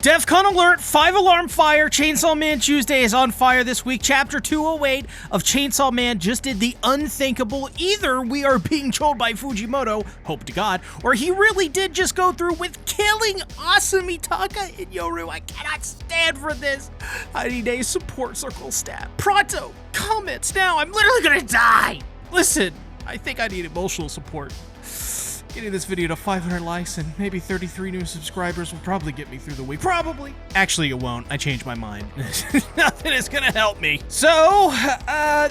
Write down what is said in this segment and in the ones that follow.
DEFCON alert, 5-alarm fire, Chainsaw Man Tuesday is on fire this week. Chapter 208 of Chainsaw Man just did the unthinkable. Either we are being trolled by Fujimoto, hope to God, or he really did just go through with killing Mitaka and Yoru. I cannot stand for this. I need a support circle stat. Pronto, comments now, I'm literally gonna die. Listen, I think I need emotional support. Getting this video to 500 likes and maybe 33 new subscribers will probably get me through the week. Probably. Actually, it won't. I changed my mind. Nothing is gonna help me. So,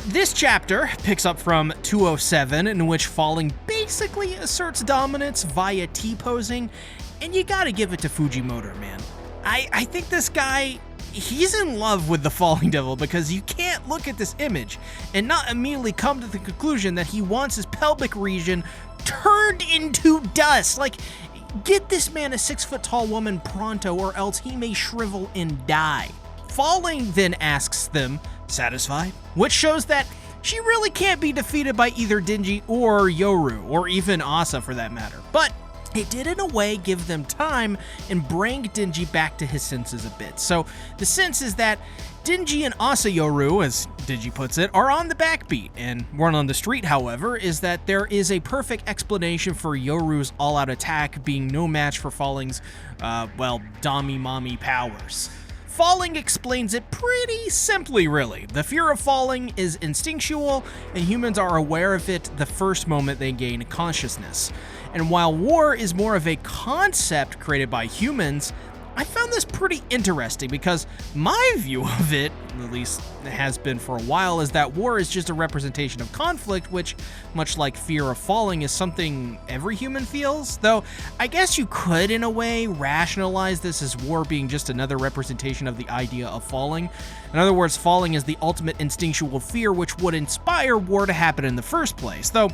this chapter picks up from 207, in which Falling basically asserts dominance via T-posing, and you gotta give it to Fujimoto, man. I think this guy, he's in love with the Falling Devil because you can't look at this image and not immediately come to the conclusion that he wants his pelvic region turned into dust. Like, get this man a 6-foot-tall woman pronto, or else he may shrivel and die. Falling then asks them, satisfied? Which shows that she really can't be defeated by either Denji or Yoru, or even Asa for that matter. But it did in a way give them time and bring Denji back to his senses a bit. So the sense is that Denji and Asa Yoru, as Denji puts it, are on the backbeat, and word on the street, however, is that there is a perfect explanation for Yoru's all-out attack being no match for Falling's, Dami-Mami powers. Falling explains it pretty simply, really. The fear of falling is instinctual, and humans are aware of it the first moment they gain consciousness. And while war is more of a concept created by humans, I found this pretty interesting because my view of it, at least it has been for a while, is that war is just a representation of conflict, which, much like fear of falling, is something every human feels. Though, I guess you could, in a way, rationalize this as war being just another representation of the idea of falling. In other words, falling is the ultimate instinctual fear which would inspire war to happen in the first place. Though,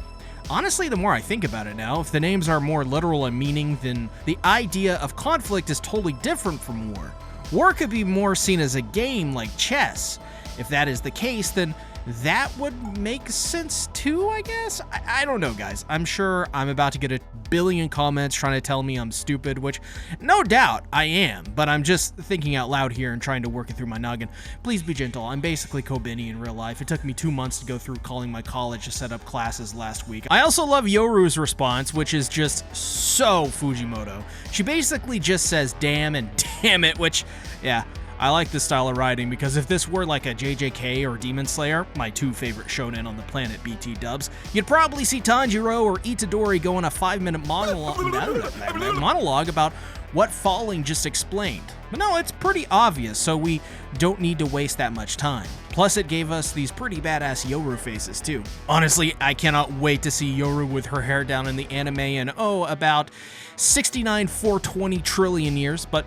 honestly, the more I think about it now, if the names are more literal in meaning, then the idea of conflict is totally different from war. War could be more seen as a game like chess. If that is the case, then that would make sense too, I guess? I don't know, guys. I'm sure I'm about to get a billion comments trying to tell me I'm stupid, which no doubt I am, but I'm just thinking out loud here and trying to work it through my noggin. Please be gentle. I'm basically Kobeni in real life. It took me 2 months to go through calling my college to set up classes last week. I also love Yoru's response, which is just so Fujimoto. She basically just says damn and damn it, which, yeah, I like this style of writing because if this were like a JJK or Demon Slayer, my two favorite shonen on the planet, BT dubs, you'd probably see Tanjiro or Itadori go on a 5-minute monologue about what Falling just explained. But no, it's pretty obvious, so we don't need to waste that much time. Plus, it gave us these pretty badass Yoru faces too. Honestly, I cannot wait to see Yoru with her hair down in the anime in, about 69,420 trillion years, but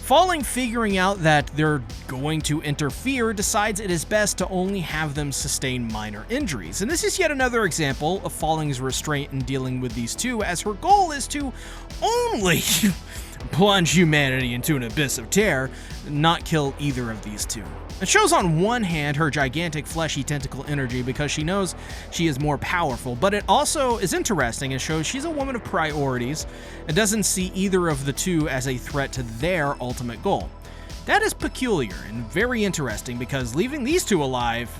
Falling, figuring out that they're going to interfere, decides it is best to only have them sustain minor injuries. And this is yet another example of Falling's restraint in dealing with these two, as her goal is to only plunge humanity into an abyss of terror, not kill either of these two. It shows on one hand her gigantic fleshy tentacle energy because she knows she is more powerful, but it also is interesting and shows she's a woman of priorities and doesn't see either of the two as a threat to their ultimate goal. That is peculiar and very interesting because leaving these two alive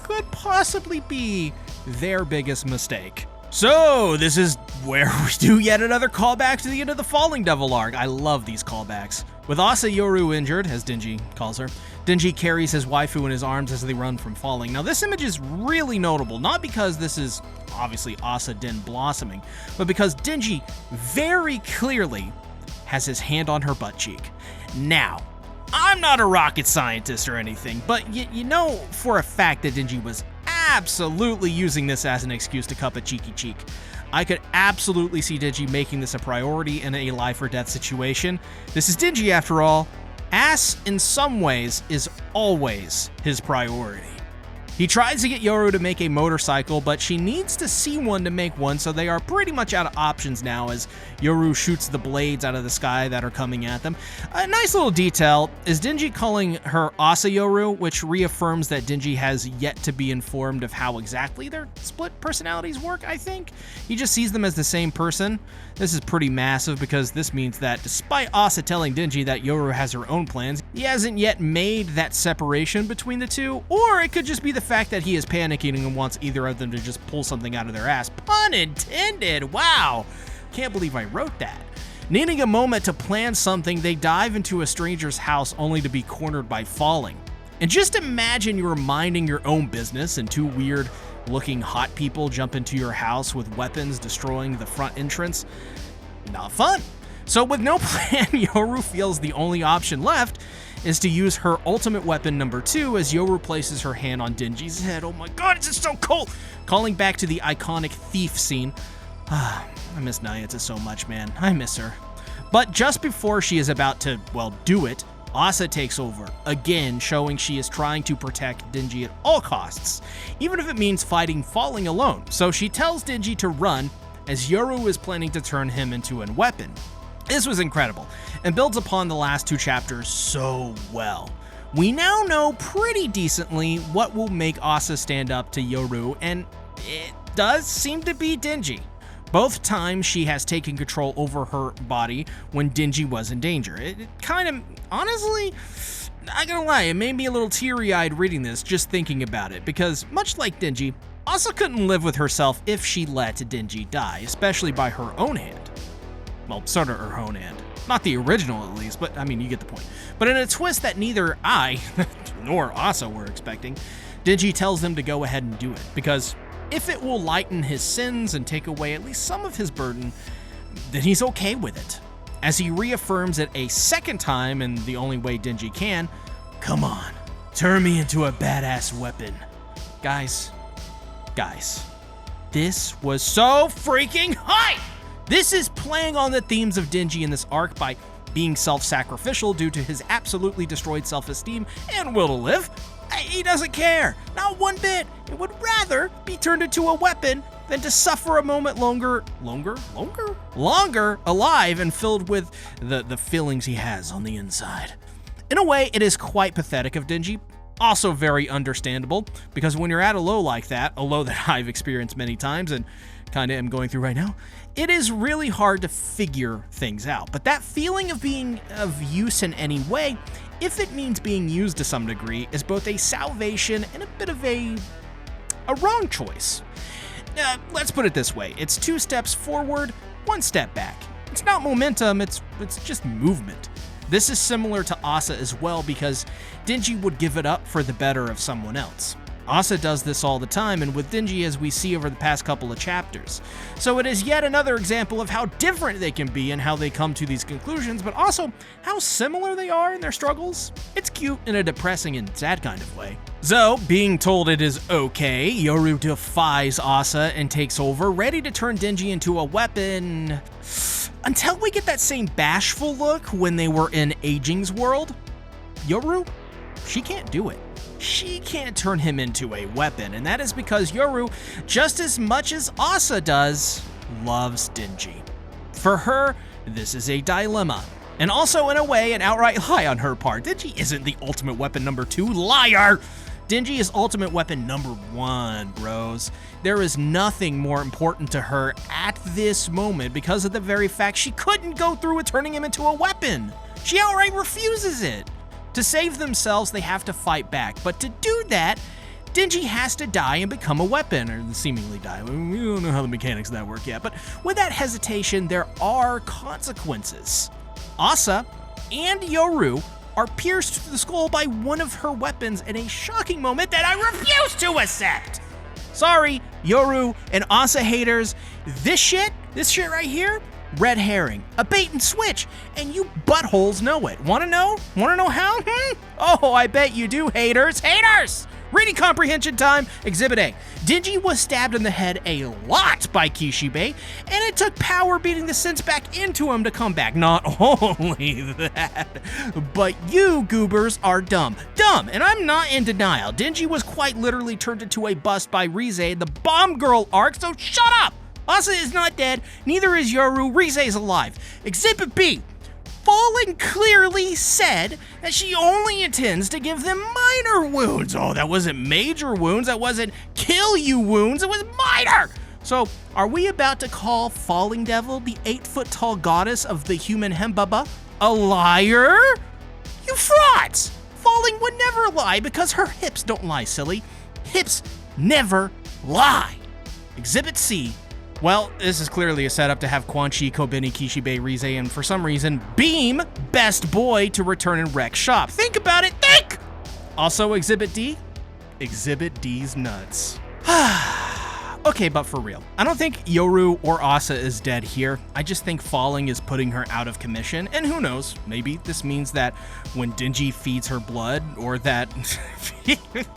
could possibly be their biggest mistake. So, this is where we do yet another callback to the end of the Falling Devil arc. I love these callbacks. With Asa Yoru injured, as Denji calls her, Denji carries his waifu in his arms as they run from Falling. Now, this image is really notable, not because this is obviously Asa Den blossoming, but because Denji very clearly has his hand on her butt cheek. Now, I'm not a rocket scientist or anything, but you know for a fact that Denji was absolutely using this as an excuse to cup a cheeky cheek. I could absolutely see Denji making this a priority in a life or death situation. This is Denji after all. Ass, in some ways, is always his priority. He tries to get Yoru to make a motorcycle, but she needs to see one to make one, so they are pretty much out of options now as Yoru shoots the blades out of the sky that are coming at them. A nice little detail is Denji calling her Asa Yoru, which reaffirms that Denji has yet to be informed of how exactly their split personalities work, I think. He just sees them as the same person. This is pretty massive because this means that despite Asa telling Denji that Yoru has her own plans, he hasn't yet made that separation between the two, or it could just be the fact that he is panicking and wants either of them to just pull something out of their ass. Pun intended! Wow! Can't believe I wrote that. Needing a moment to plan something, they dive into a stranger's house only to be cornered by falling. And just imagine you're minding your own business and two weird-looking hot people jump into your house with weapons, destroying the front entrance. Not fun. So with no plan, Yoru feels the only option left is to use her ultimate weapon number 2 as Yoru places her hand on Denji's head. Oh my god, it's just so cold! Calling back to the iconic thief scene. I miss Nayatsu so much, man. I miss her. But just before she is about to, well, do it, Asa takes over, again showing she is trying to protect Denji at all costs, even if it means fighting falling alone. So she tells Denji to run, as Yoru is planning to turn him into a weapon. This was incredible, and builds upon the last 2 chapters so well. We now know pretty decently what will make Asa stand up to Yoru, and it does seem to be Denji. Both times she has taken control over her body when Denji was in danger. It kind of, honestly, not gonna lie, it made me a little teary-eyed reading this, just thinking about it, because much like Denji, Asa couldn't live with herself if she let Denji die, especially by her own hand. Well, sort of her own hand. Not the original, at least, but I mean, you get the point. But in a twist that neither I nor Asa were expecting, Denji tells them to go ahead and do it, because if it will lighten his sins and take away at least some of his burden, then he's okay with it. As he reaffirms it a second time in the only way Denji can, come on, turn me into a badass weapon. Guys, this was so freaking hype! This is playing on the themes of Denji in this arc by being self-sacrificial due to his absolutely destroyed self-esteem and will to live. He doesn't care, not one bit. He would rather be turned into a weapon than to suffer a moment longer alive and filled with the feelings he has on the inside. In a way, it is quite pathetic of Denji. Also very understandable, because when you're at a low like that, a low that I've experienced many times and kind of am going through right now, it is really hard to figure things out. But that feeling of being of use in any way, if it means being used to some degree, is both a salvation and a bit of a wrong choice. Let's put it this way. It's 2 steps forward, 1 step back. It's not momentum, it's just movement. This is similar to Asa as well, because Denji would give it up for the better of someone else. Asa does this all the time, and with Denji as we see over the past couple of chapters. So it is yet another example of how different they can be and how they come to these conclusions, but also how similar they are in their struggles. It's cute in a depressing and sad kind of way. So, being told it is okay, Yoru defies Asa and takes over, ready to turn Denji into a weapon, until we get that same bashful look when they were in Aging's world. Yoru, she can't do it. She can't turn him into a weapon, and that is because Yoru, just as much as Asa does, loves Denji. For her, this is a dilemma, and also in a way an outright lie on her part. Denji isn't the ultimate weapon number 2, liar! Denji is ultimate weapon number 1, bros. There is nothing more important to her at this moment because of the very fact she couldn't go through with turning him into a weapon. She outright refuses it. To save themselves, they have to fight back, but to do that, Denji has to die and become a weapon, or seemingly die. We don't know how the mechanics of that work yet, but with that hesitation, there are consequences. Asa and Yoru are pierced through the skull by one of her weapons in a shocking moment that I refuse to accept. Sorry, Yoru and Asa haters, this shit right here, red herring, a bait and switch, and you buttholes know it. Wanna know? Wanna know how? Oh, I bet you do, haters. Haters! Reading comprehension time, Exhibit A. Denji was stabbed in the head a lot by Kishibe, and it took power beating the sense back into him to come back. Not only that, but you goobers are dumb. Dumb, and I'm not in denial. Denji was quite literally turned into a bust by Rize in the Bomb Girl arc, so shut up! Asa is not dead, neither is Yoru, Rize is alive. Exhibit B. Falling clearly said that she only intends to give them minor wounds. Oh, that wasn't major wounds. That wasn't kill you wounds. It was minor. So, are we about to call Falling Devil, the 8-foot-tall goddess of the human Hembaba, a liar? You frauds! Falling would never lie because her hips don't lie, silly. Hips never lie. Exhibit C. Well, this is clearly a setup to have Quan Chi, Kobeni, Kishibe, Rize, and for some reason, Beam, best boy, to return and wreck shop. Think about it, think! Also, Exhibit D? Exhibit D's nuts. Okay, but for real. I don't think Yoru or Asa is dead here. I just think Falling is putting her out of commission, and who knows, maybe this means that when Denji feeds her blood, or that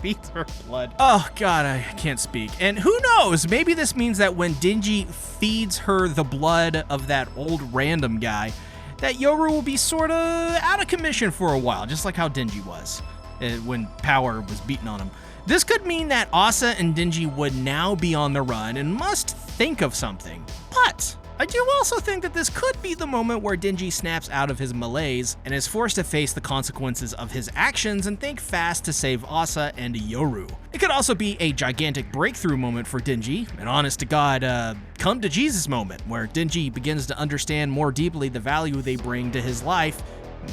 feeds her blood. Oh god, I can't speak. And who knows, maybe this means that when Denji feeds her the blood of that old random guy, that Yoru will be sorta out of commission for a while, just like how Denji was when power was beaten on him. This could mean that Asa and Denji would now be on the run and must think of something. But I do also think that this could be the moment where Denji snaps out of his malaise and is forced to face the consequences of his actions and think fast to save Asa and Yoru. It could also be a gigantic breakthrough moment for Denji, an honest-to-God, come to Jesus moment, where Denji begins to understand more deeply the value they bring to his life,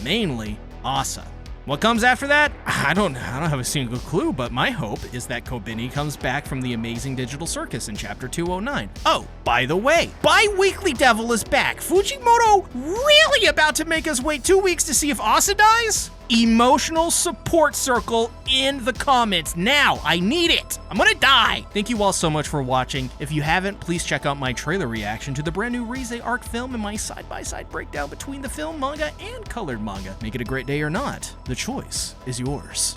mainly Asa. What comes after that? I don't have a single clue, but my hope is that Kobeni comes back from the amazing digital circus in chapter 209. Oh, by the way, Bi-Weekly Devil is back. Fujimoto really about to make us wait 2 weeks to see if Asa dies? Emotional support circle in the comments now. I need it. I'm gonna die. Thank you all so much for watching. If you haven't, please check out my trailer reaction to the brand new Rize arc film and my side-by-side breakdown between the film, manga, and colored manga. Make it a great day or not. The choice is yours.